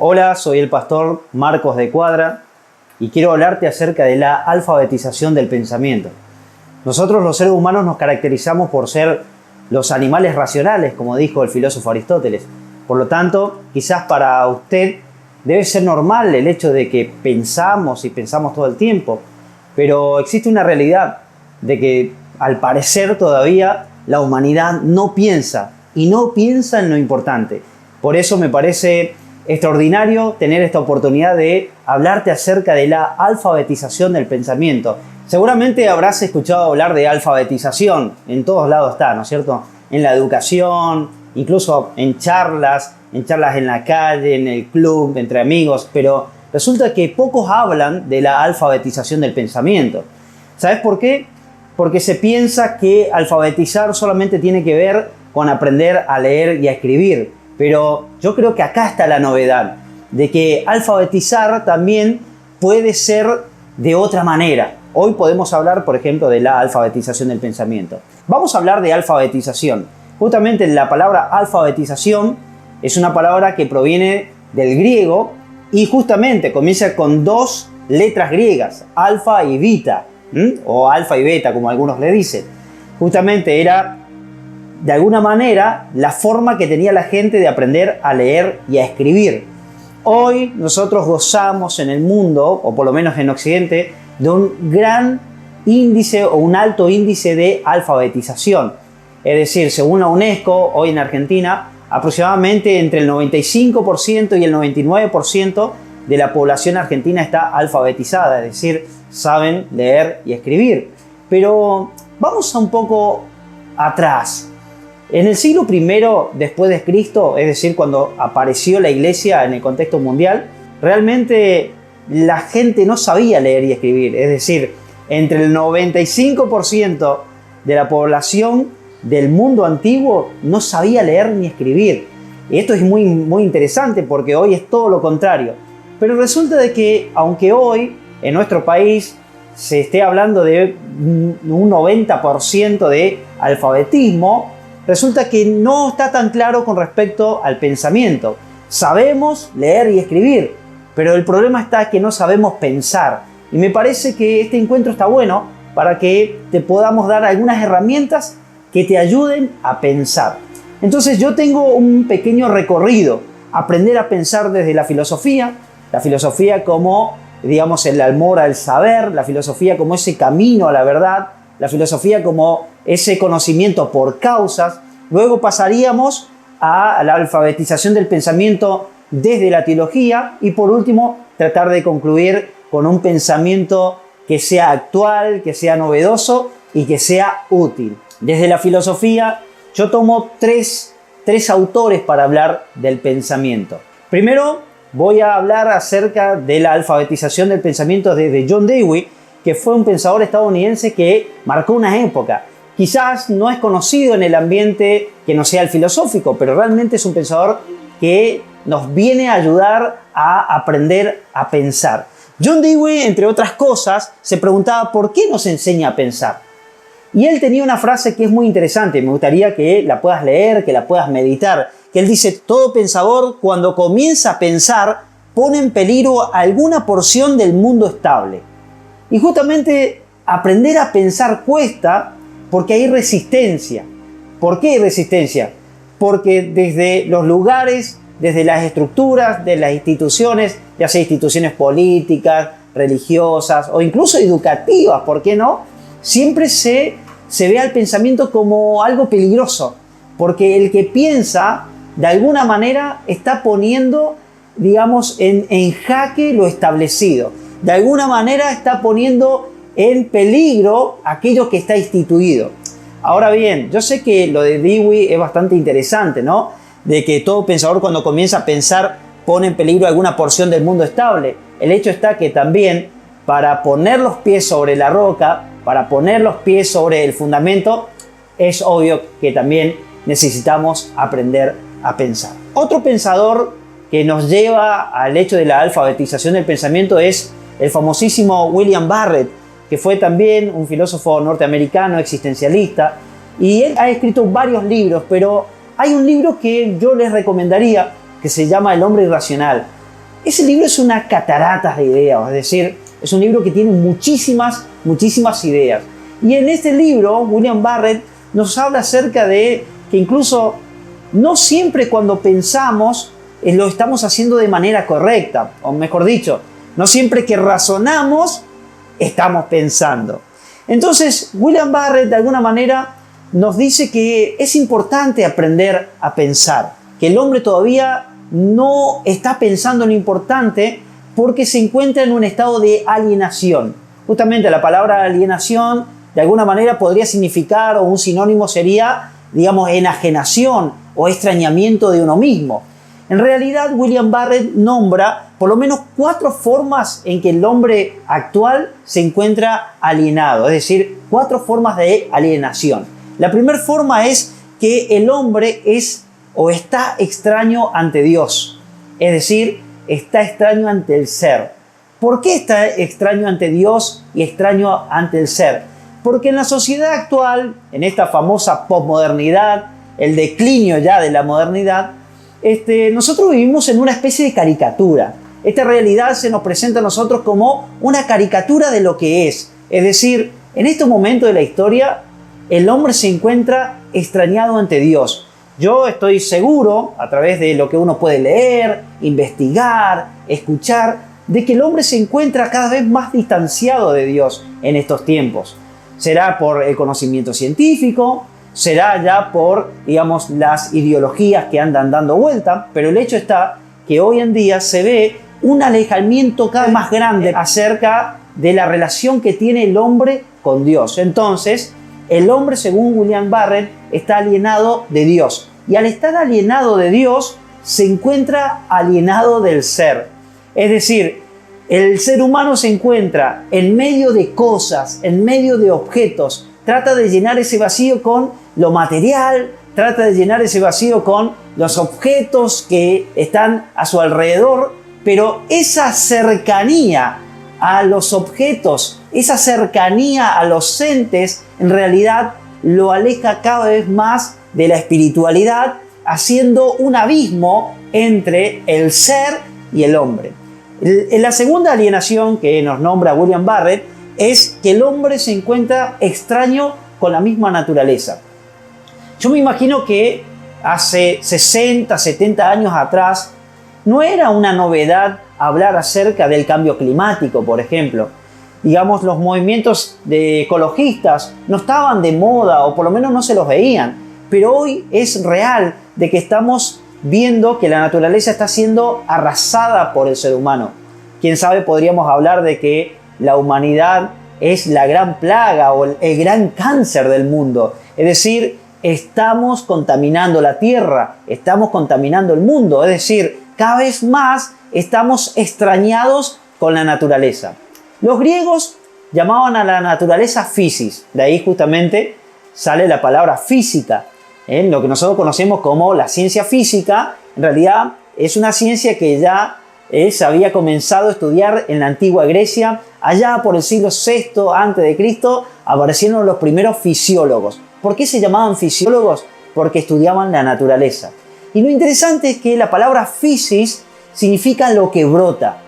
Hola, soy el pastor Marcos de Cuadra y quiero hablarte acerca de la alfabetización del pensamiento. Nosotros los seres humanos nos caracterizamos por ser los animales racionales, como dijo el filósofo Aristóteles. Por lo tanto, quizás para usted debe ser normal el hecho de que pensamos y pensamos todo el tiempo, pero existe una realidad de que al parecer todavía la humanidad no piensa y no piensa en lo importante. Por eso me parece extraordinario tener esta oportunidad de hablarte acerca de la alfabetización del pensamiento. Seguramente habrás escuchado hablar de alfabetización, en todos lados está, ¿no es cierto? En la educación, incluso en charlas en la calle, en el club, entre amigos, pero resulta que pocos hablan de la alfabetización del pensamiento. ¿Sabes por qué? Porque se piensa que alfabetizar solamente tiene que ver con aprender a leer y a escribir. Pero yo creo que acá está la novedad, de que alfabetizar también puede ser de otra manera. Hoy podemos hablar, por ejemplo, de la alfabetización del pensamiento. Vamos a hablar de alfabetización. Justamente la palabra alfabetización es una palabra que proviene del griego y justamente comienza con dos letras griegas, alfa y beta, o alfa y beta, como algunos le dicen. Justamente era, de alguna manera, la forma que tenía la gente de aprender a leer y a escribir. Hoy nosotros gozamos en el mundo, o por lo menos en Occidente, de un gran índice o un alto índice de alfabetización. Es decir, según la UNESCO, hoy en Argentina, aproximadamente entre el 95% y el 99% de la población argentina está alfabetizada, es decir, saben leer y escribir. Pero vamos a un poco atrás. En el siglo I después de Cristo, es decir, cuando apareció la iglesia en el contexto mundial, realmente la gente no sabía leer y escribir. Es decir, entre el 95% de la población del mundo antiguo no sabía leer ni escribir. Y esto es muy interesante porque hoy es todo lo contrario. Pero resulta de que, aunque hoy en nuestro país se esté hablando de un 90% de alfabetismo, resulta que no está tan claro con respecto al pensamiento. Sabemos leer y escribir, pero el problema está que no sabemos pensar. Y me parece que este encuentro está bueno para que te podamos dar algunas herramientas que te ayuden a pensar. Entonces yo tengo un pequeño recorrido, aprender a pensar desde la filosofía como, digamos, el amor al saber, la filosofía como ese camino a la verdad, la filosofía como ese conocimiento por causas. Luego pasaríamos a la alfabetización del pensamiento desde la teología y por último tratar de concluir con un pensamiento que sea actual, que sea novedoso y que sea útil. Desde la filosofía yo tomo tres autores para hablar del pensamiento. Primero voy a hablar acerca de la alfabetización del pensamiento desde John Dewey, que fue un pensador estadounidense que marcó una época. Quizás no es conocido en el ambiente que no sea el filosófico, pero realmente es un pensador que nos viene a ayudar a aprender a pensar. John Dewey, entre otras cosas, se preguntaba ¿por qué nos enseña a pensar? Y él tenía una frase que es muy interesante, me gustaría que la puedas leer, que la puedas meditar, que él dice: todo pensador cuando comienza a pensar pone en peligro alguna porción del mundo estable. Y justamente aprender a pensar cuesta porque hay resistencia. ¿Por qué hay resistencia? Porque desde los lugares, desde las estructuras, de las instituciones, ya sea instituciones políticas, religiosas o incluso educativas, ¿por qué no? Siempre se ve al pensamiento como algo peligroso, porque el que piensa, de alguna manera, está poniendo, digamos, en jaque lo establecido. De alguna manera está poniendo en peligro aquello que está instituido. Ahora bien, yo sé que lo de Dewey es bastante interesante, ¿no? De que todo pensador cuando comienza a pensar pone en peligro alguna porción del mundo estable. El hecho está que también para poner los pies sobre la roca, para poner los pies sobre el fundamento, es obvio que también necesitamos aprender a pensar. Otro pensador que nos lleva al hecho de la alfabetización del pensamiento es el famosísimo William Barrett, que fue también un filósofo norteamericano existencialista, y él ha escrito varios libros, pero hay un libro que yo les recomendaría que se llama El hombre irracional. Ese libro es una catarata de ideas, es decir, es un libro que tiene muchísimas ideas. Y en este libro, William Barrett nos habla acerca de que incluso no siempre cuando pensamos lo estamos haciendo de manera correcta, o mejor dicho, no siempre que razonamos estamos pensando. Entonces, William Barrett de alguna manera nos dice que es importante aprender a pensar, que el hombre todavía no está pensando en lo importante porque se encuentra en un estado de alienación. Justamente la palabra alienación de alguna manera podría significar, o un sinónimo sería, digamos, enajenación o extrañamiento de uno mismo. En realidad, William Barrett nombra por lo menos 4 formas en que el hombre actual se encuentra alienado, es decir, 4 formas de alienación. La primera forma es que el hombre es o está extraño ante Dios, es decir, está extraño ante el ser. ¿Por qué está extraño ante Dios y extraño ante el ser? Porque en la sociedad actual, en esta famosa posmodernidad, el declinio ya de la modernidad, nosotros vivimos en una especie de caricatura. Esta realidad se nos presenta a nosotros como una caricatura de lo que es. Es decir, en este momento de la historia, el hombre se encuentra extrañado ante Dios. Yo estoy seguro, a través de lo que uno puede leer, investigar, escuchar, de que el hombre se encuentra cada vez más distanciado de Dios en estos tiempos. Será por el conocimiento científico, será ya por, digamos, las ideologías que andan dando vuelta, pero el hecho está que hoy en día se ve un alejamiento cada vez más grande acerca de la relación que tiene el hombre con Dios. Entonces, el hombre, según William Barrett, está alienado de Dios. Y al estar alienado de Dios, se encuentra alienado del ser. Es decir, el ser humano se encuentra en medio de cosas, en medio de objetos. Trata de llenar ese vacío con lo material, trata de llenar ese vacío con los objetos que están a su alrededor, pero esa cercanía a los objetos, esa cercanía a los entes, en realidad lo aleja cada vez más de la espiritualidad, haciendo un abismo entre el ser y el hombre. La segunda alienación que nos nombra William Barrett es que el hombre se encuentra extraño con la misma naturaleza. Yo me imagino que hace 60, 70 años atrás no era una novedad hablar acerca del cambio climático, por ejemplo. Digamos, los movimientos de ecologistas no estaban de moda, o por lo menos no se los veían. Pero hoy es real de que estamos viendo que la naturaleza está siendo arrasada por el ser humano. Quién sabe, podríamos hablar de que la humanidad es la gran plaga o el gran cáncer del mundo. Es decir, estamos contaminando la tierra, estamos contaminando el mundo. Es decir, cada vez más estamos extrañados con la naturaleza. Los griegos llamaban a la naturaleza physis, de ahí justamente sale la palabra física. Lo que nosotros conocemos como la ciencia física, en realidad es una ciencia que ya se había comenzado a estudiar en la antigua Grecia. Allá por el siglo VI a.C. aparecieron los primeros fisiólogos. ¿Por qué se llamaban fisiólogos? Porque estudiaban la naturaleza. Y lo interesante es que la palabra physis significa lo que brota,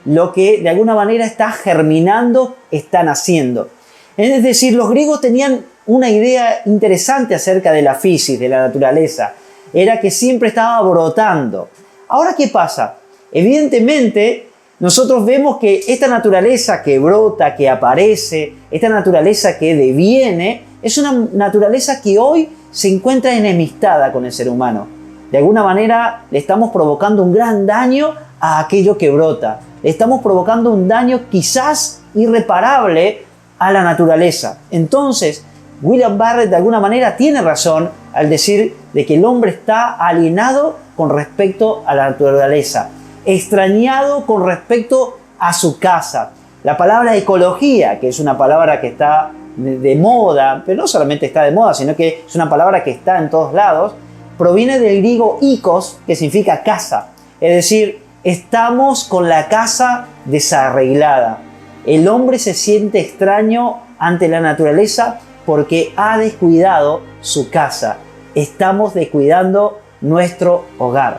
lo que de alguna manera está germinando, está naciendo. Es decir, los griegos tenían una idea interesante acerca de la physis, de la naturaleza. Era que siempre estaba brotando. Ahora, ¿qué pasa? Evidentemente, nosotros vemos que esta naturaleza que brota, que aparece, esta naturaleza que deviene, es una naturaleza que hoy se encuentra enemistada con el ser humano. De alguna manera le estamos provocando un gran daño a aquello que brota. Le estamos provocando un daño quizás irreparable a la naturaleza. Entonces, William Barrett de alguna manera tiene razón al decir de que el hombre está alienado con respecto a la naturaleza, extrañado con respecto a su casa. La palabra ecología, que es una palabra que está de moda, pero no solamente está de moda, sino que es una palabra que está en todos lados, proviene del griego ikos, que significa casa. Es decir, estamos con la casa desarreglada. El hombre se siente extraño ante la naturaleza porque ha descuidado su casa. Estamos descuidando nuestro hogar.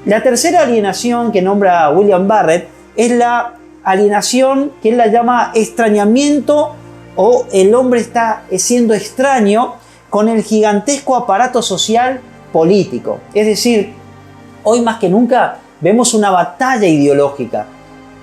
La tercera alienación que nombra William Barrett es la alienación que él la llama extrañamiento, o el hombre está siendo extraño con el gigantesco aparato social político. Es decir, hoy más que nunca vemos una batalla ideológica.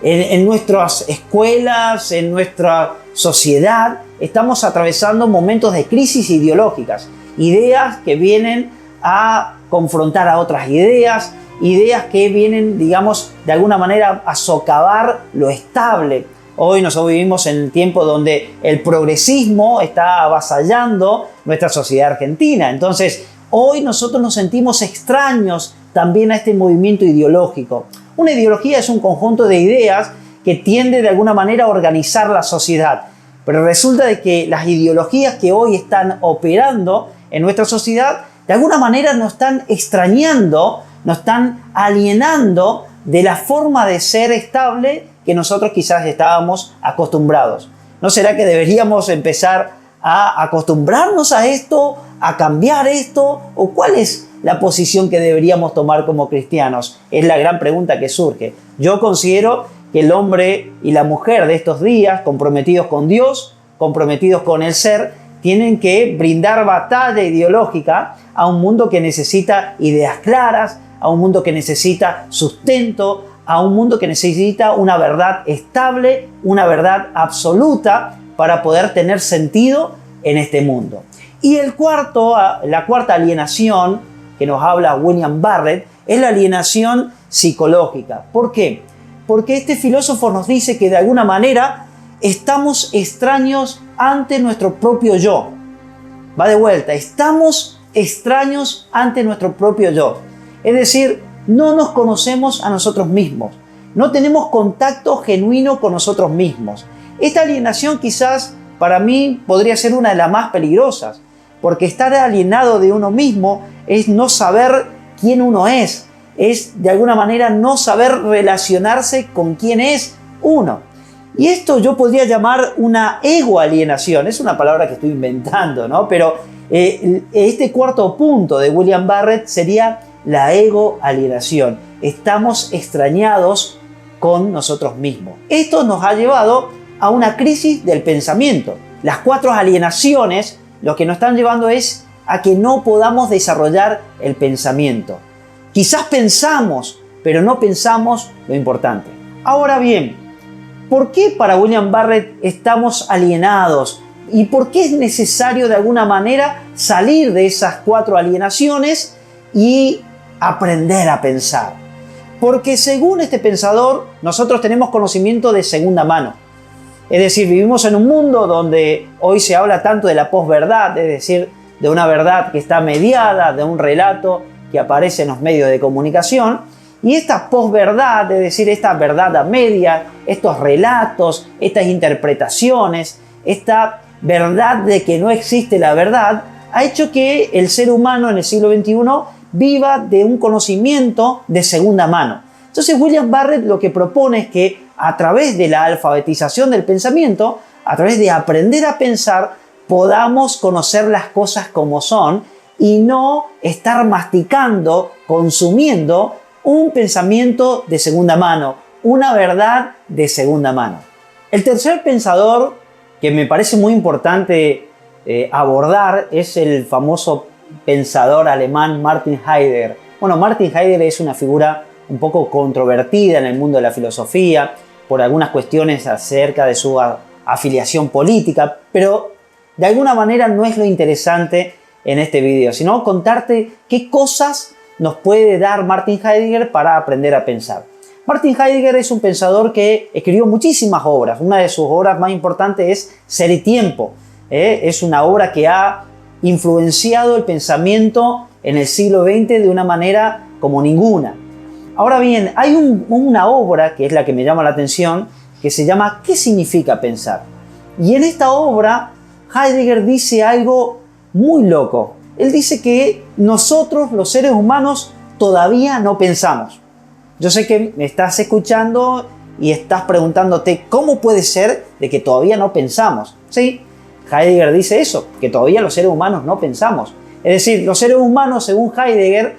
En nuestras escuelas, en nuestra sociedad, estamos atravesando momentos de crisis ideológicas. Ideas que vienen a confrontar a otras ideas, ideas que vienen, digamos, de alguna manera a socavar lo estable. Hoy nosotros vivimos en un tiempo donde el progresismo está avasallando nuestra sociedad argentina. Entonces, hoy nosotros nos sentimos extraños también a este movimiento ideológico. Una ideología es un conjunto de ideas que tiende de alguna manera a organizar la sociedad. Pero resulta de que las ideologías que hoy están operando en nuestra sociedad, de alguna manera nos están extrañando, nos están alienando de la forma de ser estable que nosotros quizás estábamos acostumbrados. ¿No será que deberíamos empezar a acostumbrarnos a esto, a cambiar esto? ¿O cuál es la posición que deberíamos tomar como cristianos? Es la gran pregunta que surge. Yo considero que el hombre y la mujer de estos días, comprometidos con Dios, comprometidos con el ser, tienen que brindar batalla ideológica a un mundo que necesita ideas claras, a un mundo que necesita sustento, a un mundo que necesita una verdad estable, una verdad absoluta para poder tener sentido en este mundo. Y la cuarta alienación que nos habla William Barrett es la alienación psicológica. ¿Por qué? Porque este filósofo nos dice que de alguna manera estamos extraños ante nuestro propio yo. Va de vuelta, estamos extraños ante nuestro propio yo. Es decir, no nos conocemos a nosotros mismos, no tenemos contacto genuino con nosotros mismos. Esta alienación quizás para mí podría ser una de las más peligrosas, porque estar alienado de uno mismo es no saber quién uno es de alguna manera no saber relacionarse con quién es uno. Y esto yo podría llamar una egoalienación, es una palabra que estoy inventando, ¿no? Pero este cuarto punto de William Barrett sería la egoalienación. Estamos extrañados con nosotros mismos. Esto nos ha llevado a una crisis del pensamiento. Las cuatro alienaciones lo que nos están llevando es a que no podamos desarrollar el pensamiento. Quizás pensamos, pero no pensamos lo importante. Ahora bien, ¿por qué para William Barrett estamos alienados? ¿Y por qué es necesario de alguna manera salir de esas cuatro alienaciones y aprender a pensar? Porque según este pensador, nosotros tenemos conocimiento de segunda mano. Es decir, vivimos en un mundo donde hoy se habla tanto de la posverdad, es decir, de una verdad que está mediada, de un relato que aparece en los medios de comunicación. Y esta posverdad, es decir, esta verdad a media, estos relatos, estas interpretaciones, esta verdad de que no existe la verdad, ha hecho que el ser humano en el siglo XXI viva de un conocimiento de segunda mano. Entonces William Barrett lo que propone es que a través de la alfabetización del pensamiento, a través de aprender a pensar, podamos conocer las cosas como son y no estar masticando, consumiendo un pensamiento de segunda mano, una verdad de segunda mano. El tercer pensador que me parece muy importante abordar es el famoso pensador alemán Martin Heidegger. Bueno, Martin Heidegger es una figura un poco controvertida en el mundo de la filosofía por algunas cuestiones acerca de su afiliación política, pero de alguna manera no es lo interesante en este video, sino contarte qué cosas nos puede dar Martin Heidegger para aprender a pensar. Martin Heidegger es un pensador que escribió muchísimas obras. Una de sus obras más importantes es Ser y Tiempo. Es una obra que ha influenciado el pensamiento en el siglo XX de una manera como ninguna. Ahora bien, hay una obra que es la que me llama la atención, que se llama ¿Qué significa pensar? Y en esta obra Heidegger dice algo muy loco. Él dice que nosotros, los seres humanos, todavía no pensamos. Yo sé que me estás escuchando y estás preguntándote ¿cómo puede ser de que todavía no pensamos? Sí, Heidegger dice eso, que todavía los seres humanos no pensamos. Es decir, los seres humanos, según Heidegger,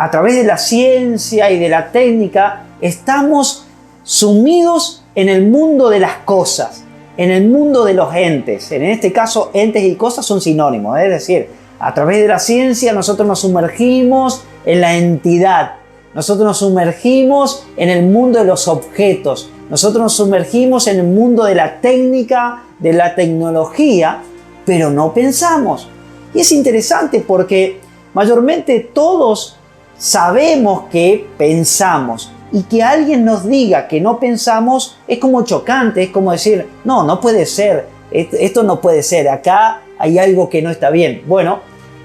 a través de la ciencia y de la técnica, estamos sumidos en el mundo de las cosas, en el mundo de los entes. En este caso, entes y cosas son sinónimos, es decir, a través de la ciencia nosotros nos sumergimos en la entidad, nosotros nos sumergimos en el mundo de los objetos, nosotros nos sumergimos en el mundo de la técnica, de la tecnología, pero no pensamos. Y es interesante porque mayormente todos sabemos que pensamos, y que alguien nos diga que no pensamos es como chocante, es como decir, no, no puede ser, esto no puede ser, acá hay algo que no está bien. Bueno,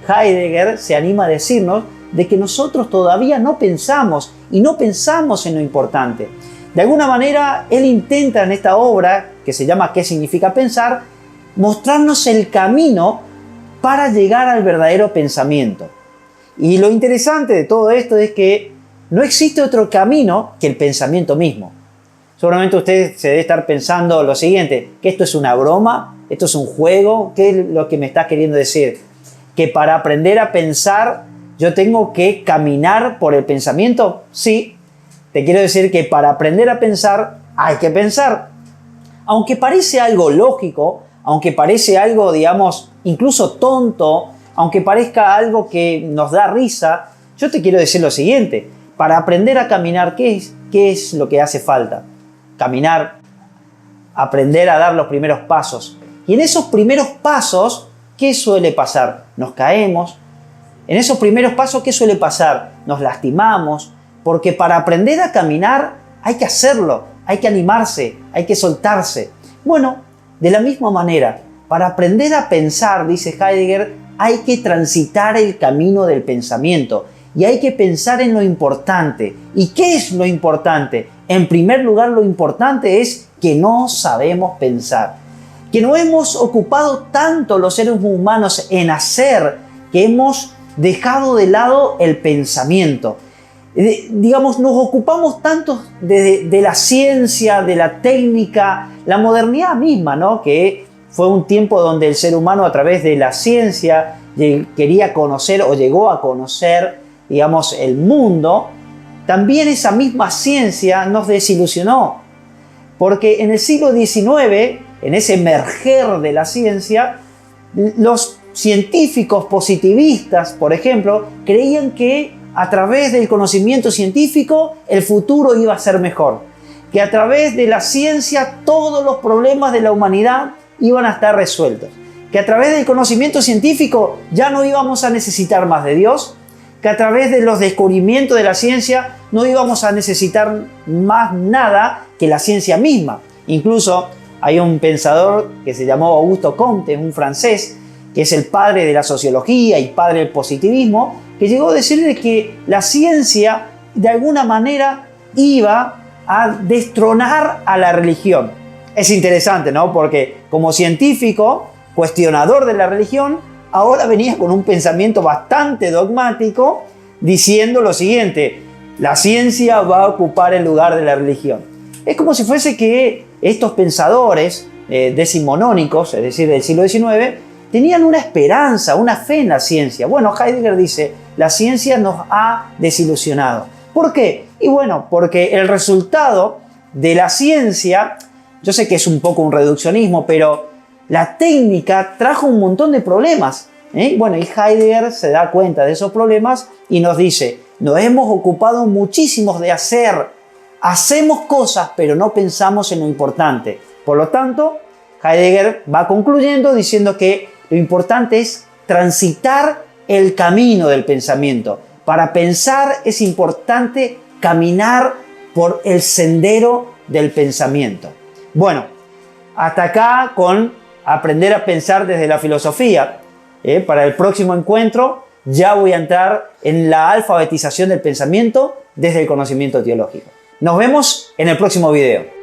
Heidegger se anima a decirnos de que nosotros todavía no pensamos y no pensamos en lo importante. De alguna manera, él intenta en esta obra, que se llama ¿Qué significa pensar?, mostrarnos el camino para llegar al verdadero pensamiento. Y lo interesante de todo esto es que no existe otro camino que el pensamiento mismo. Seguramente usted se debe estar pensando lo siguiente, que esto es una broma, esto es un juego, ¿qué es lo que me está queriendo decir? Que para aprender a pensar yo tengo que caminar por el pensamiento. Sí, te quiero decir que para aprender a pensar hay que pensar. Aunque parece algo lógico, aunque parece algo, digamos, incluso tonto, aunque parezca algo que nos da risa, yo te quiero decir lo siguiente. Para aprender a caminar, ¿qué es lo que hace falta? Caminar, aprender a dar los primeros pasos. Y en esos primeros pasos, ¿qué suele pasar? Nos caemos. En esos primeros pasos, ¿qué suele pasar? Nos lastimamos. Porque para aprender a caminar hay que hacerlo, hay que animarse, hay que soltarse. Bueno, de la misma manera, para aprender a pensar, dice Heidegger, hay que transitar el camino del pensamiento. Y hay que pensar en lo importante. ¿Y qué es lo importante? En primer lugar, lo importante es que no sabemos pensar. Que no hemos ocupado tanto los seres humanos en hacer, que hemos dejado de lado el pensamiento. Digamos, nos ocupamos tanto de la ciencia, de la técnica, la modernidad misma, ¿no? Que fue un tiempo donde el ser humano a través de la ciencia quería conocer o llegó a conocer, digamos, el mundo. También esa misma ciencia nos desilusionó, porque en el siglo XIX, en ese emerger de la ciencia, los científicos positivistas, por ejemplo, creían que a través del conocimiento científico el futuro iba a ser mejor, que a través de la ciencia todos los problemas de la humanidad iban a estar resueltos, que a través del conocimiento científico ya no íbamos a necesitar más de Dios, que a través de los descubrimientos de la ciencia no íbamos a necesitar más nada que la ciencia misma. Incluso hay un pensador que se llamó Auguste Comte, un francés, que es el padre de la sociología y padre del positivismo, que llegó a decirle que la ciencia de alguna manera iba a destronar a la religión. Es interesante, ¿no? Porque como científico, cuestionador de la religión, ahora venía con un pensamiento bastante dogmático diciendo lo siguiente: la ciencia va a ocupar el lugar de la religión. Es como si fuese que estos pensadores decimonónicos, es decir, del siglo XIX, tenían una esperanza, una fe en la ciencia. Bueno, Heidegger dice, la ciencia nos ha desilusionado. ¿Por qué? Y bueno, porque el resultado de la ciencia, yo sé que es un poco un reduccionismo, pero la técnica trajo un montón de problemas. Bueno, y Heidegger se da cuenta de esos problemas y nos dice, nos hemos ocupado muchísimos de hacer, hacemos cosas, pero no pensamos en lo importante. Por lo tanto, Heidegger va concluyendo diciendo que lo importante es transitar el camino del pensamiento. Para pensar es importante caminar por el sendero del pensamiento. Bueno, hasta acá con aprender a pensar desde la filosofía. Para el próximo encuentro ya voy a entrar en la alfabetización del pensamiento desde el conocimiento teológico. Nos vemos en el próximo video.